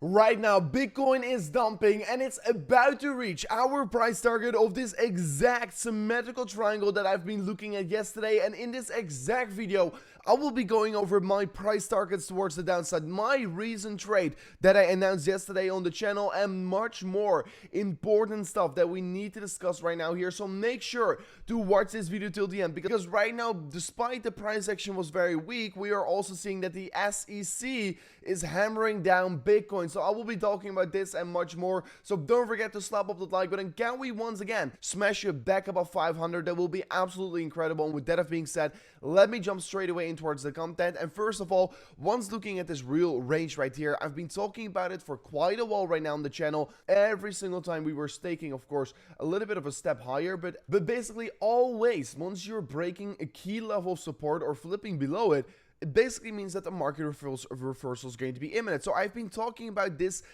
Right now, Bitcoin is dumping and it's about to reach our price target of this exact symmetrical triangle that I've been looking at yesterday. And in this exact video, I will be going over my price targets towards the downside, my recent trade that I announced yesterday on the channel, and much more important stuff that we need to discuss right now here. So make sure to watch this video till the end, because right now, despite the price action was very weak, we are also seeing that the SEC is hammering down Bitcoin. So I will be talking about this and much more. So don't forget to slap up the like button. Can we once again smash you back above 500? That will be absolutely incredible. And with that being said, let me jump straight away in towards the content. And first of all, once looking at this real range right here, I've been talking about it for quite a while right now on the channel. Every single time we were staking, of course, a little bit of a step higher, but basically always once you're breaking a key level of support or flipping below it, it basically means that the market reversal is going to be imminent. So I've been talking about this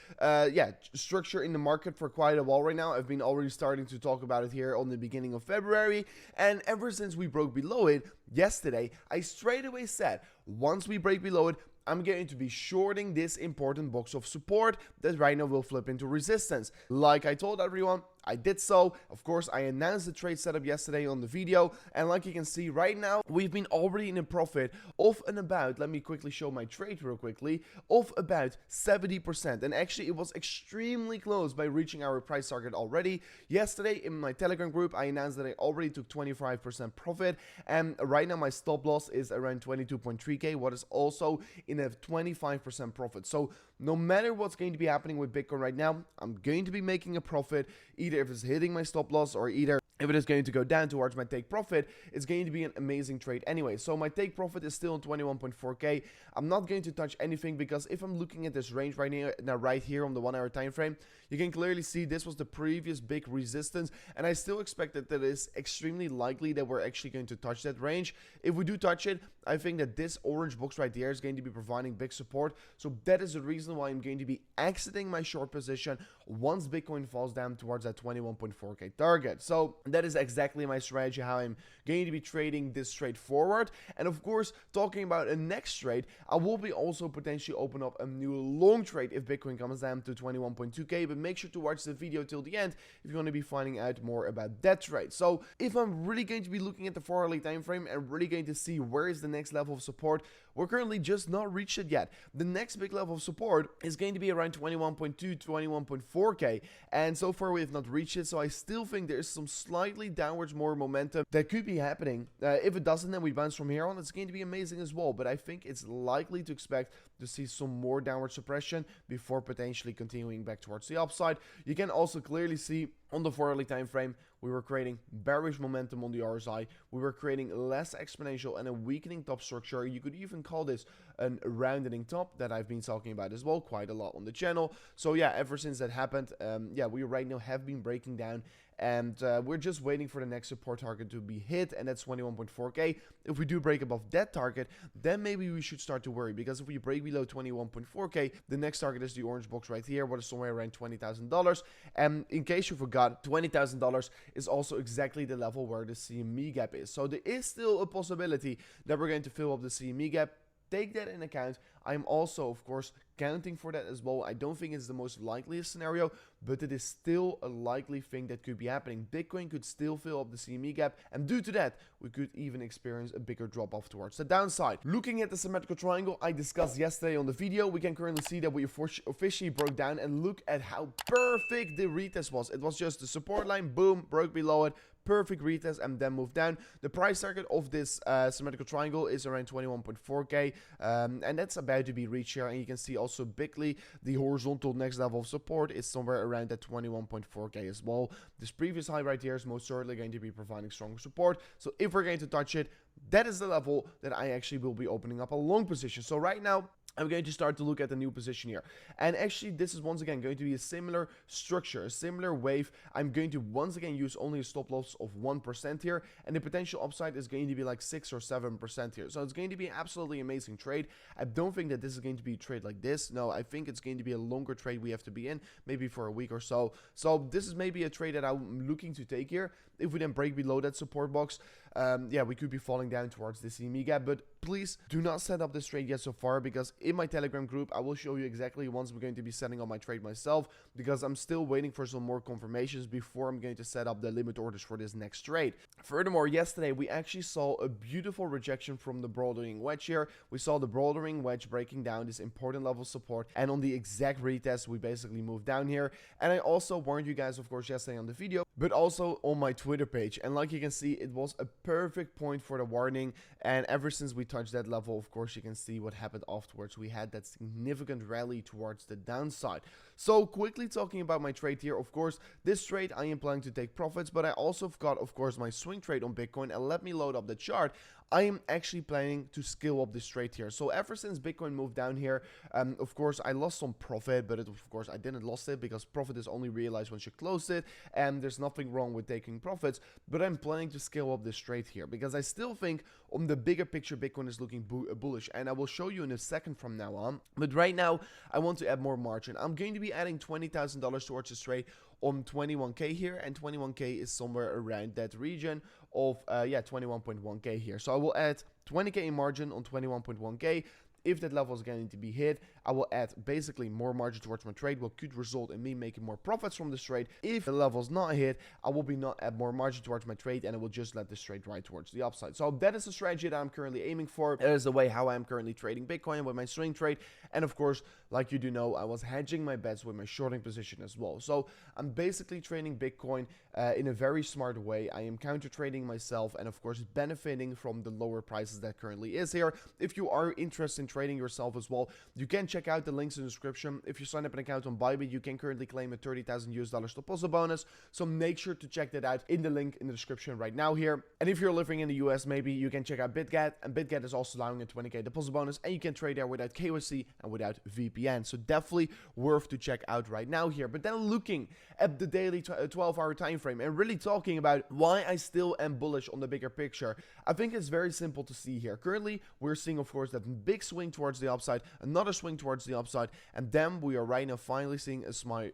structure in the market for quite a while right now. I've been already starting to talk about it here on the beginning of February, and ever since we broke below it yesterday, I straight away said once we break below it, I'm going to be shorting this important box of support that right now will flip into resistance. Like I told everyone, I did so. Of course, I announced the trade setup yesterday on the video, and like you can see right now, we've been already in a profit of and about, let me quickly show my trade real quickly, of about 70%. And actually, it was extremely close by reaching our price target already. Yesterday, in my Telegram group, I announced that I already took 25% profit, and right now my stop loss is around 22.3k, what is also in a 25% profit. So no matter what's going to be happening with Bitcoin right now, I'm going to be making a profit, either if it's hitting my stop loss or either if it is going to go down towards my take profit. It's going to be an amazing trade anyway. So my take profit is still on 21.4k. I'm not going to touch anything, because if I'm looking at this range right now, right here on the 1 hour time frame, you can clearly see this was the previous big resistance, and I still expect that it is extremely likely that we're actually going to touch that range. If we do touch it, I think that this orange box right there is going to be providing big support. So that is the reason why I'm going to be exiting my short position once Bitcoin falls down towards that 21.4k target. So that is exactly my strategy, how I'm going to be trading this trade forward. And of course, talking about a next trade, I will be also potentially open up a new long trade if Bitcoin comes down to 21.2k. But make sure to watch the video till the end if you want to be finding out more about that trade. So if I'm really going to be looking at the 4 hourly time frame and really going to see where is the next level of support, we're currently just not reached it yet. The next big level of support is going to be around 21.2, 21.4k, and so far we have not reached it. So I still think there is some slightly downwards more momentum that could be happening. If it doesn't, then we bounce from here on. It's going to be amazing as well, but I think it's likely to expect to see some more downward suppression before potentially continuing back towards the upside. You can also clearly see on the 4 hourly time frame, we were creating bearish momentum on the RSI. We were creating less exponential and a weakening top structure. You could even call this a rounding top that I've been talking about as well quite a lot on the channel. So yeah, ever since that happened, we right now have been breaking down, and we're just waiting for the next support target to be hit, and that's 21.4k. If we do break above that target, then maybe we should start to worry, because if we break below 21.4k, the next target is the orange box right here, what is somewhere around $20,000. And in case you forgot, $20,000 is also exactly the level where the CME gap is. So there is still a possibility that we're going to fill up the CME gap. Take that in account. I'm also, of course, counting for that as well. I don't think it's the most likeliest scenario, but it is still a likely thing that could be happening. Bitcoin could still fill up the CME gap, and due to that, we could even experience a bigger drop off towards the downside. Looking at the symmetrical triangle I discussed yesterday on the video, we can currently see that we officially broke down, and look at how perfect the retest was. It was just the support line, boom, broke below it, perfect retest, and then moved down. The price target of this symmetrical triangle is around 21.4k, and that's about to be reached here. And you can see also bigly the horizontal next level of support is somewhere around that 21.4k as well. This previous high right here is most certainly going to be providing stronger support. So if we're going to touch it, that is the level that I actually will be opening up a long position. So right now, I'm going to start to look at the new position here. And actually, this is once again going to be a similar structure, a similar wave. I'm going to once again use only a stop loss of 1% here. And the potential upside is going to be like 6 or 7% here. So it's going to be an absolutely amazing trade. I don't think that this is going to be a trade like this. No, I think it's going to be a longer trade we have to be in, maybe for a week or so. So this is maybe a trade that I'm looking to take here. If we then break below that support box, yeah, we could be falling down towards this CME gap, but please do not set up this trade yet so far, because in my Telegram group, I will show you exactly once we're going to be setting up my trade myself, because I'm still waiting for some more confirmations before I'm going to set up the limit orders for this next trade. Furthermore, yesterday we actually saw a beautiful rejection from the broadening wedge here. We saw the broadening wedge breaking down this important level of support, and on the exact retest, we basically moved down here. And I also warned you guys, of course, yesterday on the video, but also on my Twitter page. And like you can see, it was a perfect point for the warning. And ever since we touched that level, of course, you can see what happened afterwards. We had that significant rally towards the downside. So quickly talking about my trade here, of course, this trade I am planning to take profits, but I also have got, of course, my swing trade on Bitcoin. And let me load up the chart. I am actually planning to scale up this trade here. So ever since Bitcoin moved down here, of course, I lost some profit, but of course, I didn't lose it, because profit is only realized once you close it, and there's nothing wrong with taking profits. But I'm planning to scale up this trade here, because I still think on the bigger picture, Bitcoin is looking bullish, and I will show you in a second from now on. But right now, I want to add more margin. I'm going to be adding $20,000 towards this trade on 21k here, and 21k is somewhere around that region of yeah, 21.1k here. So I will add 20k in margin on 21.1k. If that level is going to be hit, I will add basically more margin towards my trade, what could result in me making more profits from this trade. If the level is not hit, I will be not add more margin towards my trade, and I will just let this trade ride towards the upside. So that is the strategy that I'm currently aiming for. That is the way how I'm currently trading Bitcoin with my swing trade. And of course, like you do know, I was hedging my bets with my shorting position as well. So I'm basically trading Bitcoin in a very smart way. I am counter trading myself, and of course benefiting from the lower prices that currently is here. If you are interested in trading yourself as well, you can check out the links in the description. If you sign up an account on Bybit, you can currently claim a $30,000 deposit bonus. So make sure to check that out in the link in the description right now here. And if you're living in the US, maybe you can check out BitGet, and BitGet is also allowing a 20k deposit bonus, and you can trade there without KYC and without VPN. So definitely worth to check out right now here. But then looking at the daily 12-hour time frame and really talking about why I still am bullish on the bigger picture, I think it's very simple to see here. Currently, we're seeing, of course, that big swing towards the upside, another swing towards the upside, and then we are right now finally seeing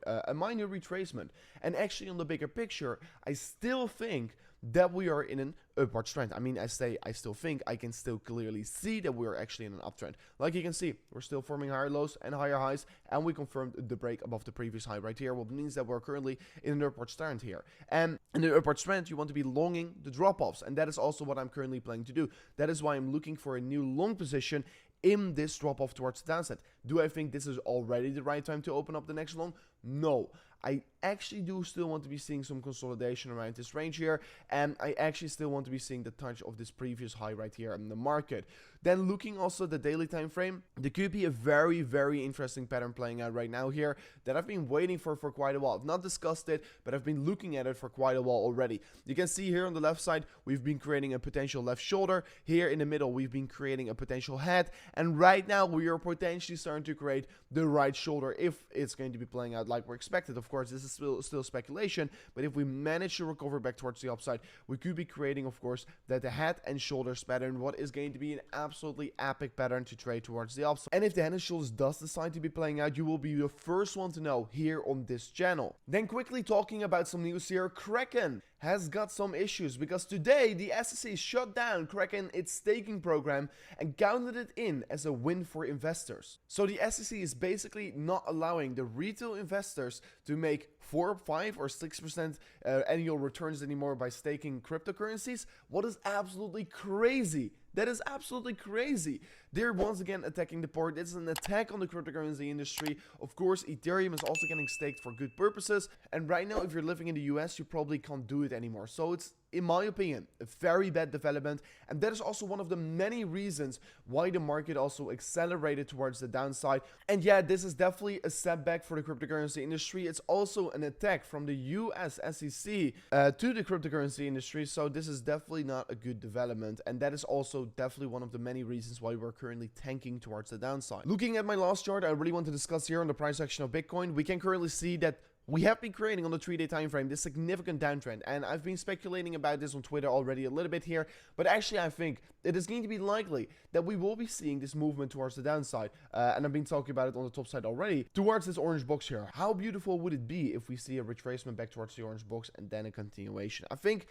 a minor retracement. And actually, on the bigger picture, I still think that we are in an upward trend. I mean, I still think, I can still clearly see that we are actually in an uptrend. Like you can see, we're still forming higher lows and higher highs, and we confirmed the break above the previous high right here, what means that we're currently in an upward trend here. And in the upward trend, you want to be longing the drop-offs, and that is also what I'm currently planning to do. That is why I'm looking for a new long position in this drop-off towards the downside. Do I think this is already the right time to open up the next long? No. I actually do still want to be seeing some consolidation around this range here, and I actually still want to be seeing the touch of this previous high right here in the market. Then looking also at the daily time frame, there could be a very, very interesting pattern playing out right now here that I've been waiting for quite a while. I've not discussed it, but I've been looking at it for quite a while already. You can see here on the left side, we've been creating a potential left shoulder. Here in the middle, we've been creating a potential head, and right now we are potentially starting to create the right shoulder if it's going to be playing out like we're expected. Of course, this is still speculation, but if we manage to recover back towards the upside, we could be creating, of course, that the head and shoulders pattern, what is going to be an absolutely epic pattern to trade towards the upside. And if the head and shoulders does decide to be playing out, you will be the first one to know here on this channel. Then quickly talking about some news here, Kraken has got some issues, because today the SEC shut down Kraken, its staking program, and counted it in as a win for investors. So the SEC is basically not allowing the retail investors to make 4, 5, or 6% annual returns anymore by staking cryptocurrencies. What is absolutely crazy. That is absolutely crazy. They're once again attacking the port. This is an attack on the cryptocurrency industry. Of course, Ethereum is also getting staked for good purposes. And right now, if you're living in the US, you probably can't do it anymore. So it's, in my opinion, a very bad development. And that is also one of the many reasons why the market also accelerated towards the downside. And yeah, this is definitely a setback for the cryptocurrency industry. It's also an attack from the US SEC to the cryptocurrency industry. So this is definitely not a good development. And that is also definitely one of the many reasons why we're currently tanking towards the downside. Looking at my last chart, I really want to discuss here on the price action of Bitcoin. We can currently see that we have been creating on the 3-day time frame this significant downtrend, and I've been speculating about this on Twitter already a little bit here, but actually I think it is going to be likely that we will be seeing this movement towards the downside, and I've been talking about it on the top side already, towards this orange box here. How beautiful would it be if we see a retracement back towards the orange box and then a continuation? I think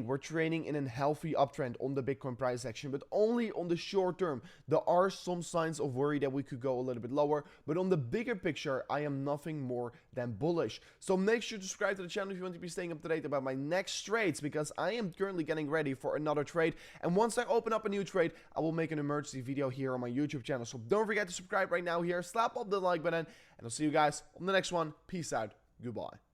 we're trading in a healthy uptrend on the Bitcoin price action, but only on the short term. There are some signs of worry that we could go a little bit lower, but on the bigger picture, I am nothing more than bullish. So make sure to subscribe to the channel if you want to be staying up to date about my next trades, because I am currently getting ready for another trade, and once I open up a new trade, I will make an emergency video here on my YouTube channel. So don't forget to subscribe right now here, slap up the like button, and I'll see you guys on the next one. Peace out. Goodbye.